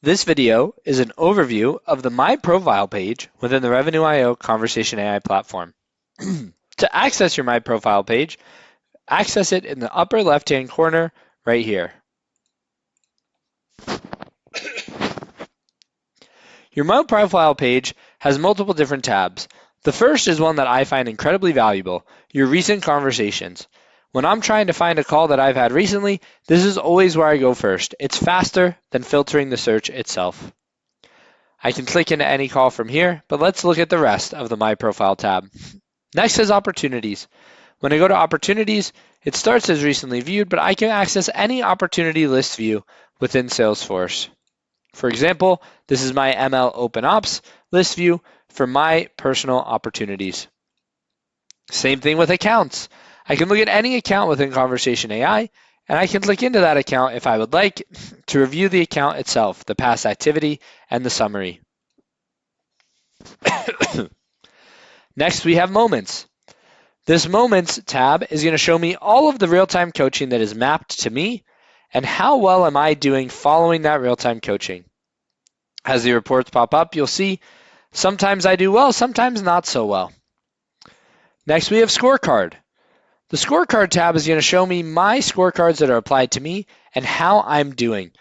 This video is an overview of the My Profile page within the Revenue.io Conversation AI platform. To access your My Profile page, access it in the upper left-hand corner right here. Your My Profile page has multiple different tabs. The first is one that I find incredibly valuable, your recent conversations. When I'm trying to find a call that I've had recently, this is always where I go first. It's faster than filtering the search itself. I can click into any call from here, but let's look at the rest of the My Profile tab. Next is Opportunities. When I go to Opportunities, it starts as recently viewed, but I can access any opportunity list view within Salesforce. For example, this is my ML Open Ops list view for my personal opportunities. Same thing with accounts. I can look at any account within Conversation AI, and I can click into that account if I would like to review the account itself, the past activity, and the summary. Next, we have Moments. This Moments tab is going to show me all of the real-time coaching that is mapped to me and how well am I doing following that real-time coaching. As the reports pop up, you'll see sometimes I do well, sometimes not so well. Next, we have Scorecard. The Scorecard tab is going to show me my scorecards that are applied to me and how I'm doing.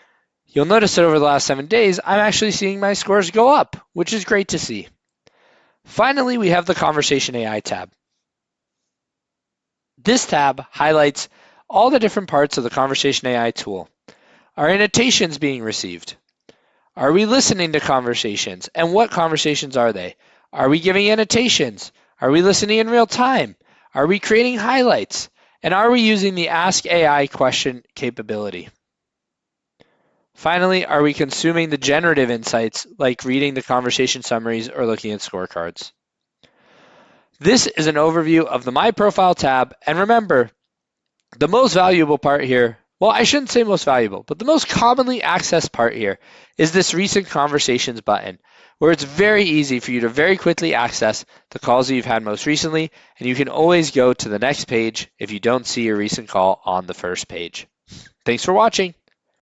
You'll notice that over the last 7 days, I'm actually seeing my scores go up, which is great to see. Finally, we have the Conversation AI tab. This tab highlights all the different parts of the Conversation AI tool. Are annotations being received? Are we listening to conversations? And what conversations are they? Are we giving annotations? Are we listening in real time? Are we creating highlights? And are we using the Ask AI question capability? Finally, are we consuming the generative insights like reading the conversation summaries or looking at scorecards? This is an overview of the My Profile tab, and remember, the most valuable part here, well, I shouldn't say most valuable, but the most commonly accessed part here is this Recent Conversations button, where it's very easy for you to very quickly access the calls that you've had most recently, and you can always go to the next page if you don't see your recent call on the first page. Thanks for watching.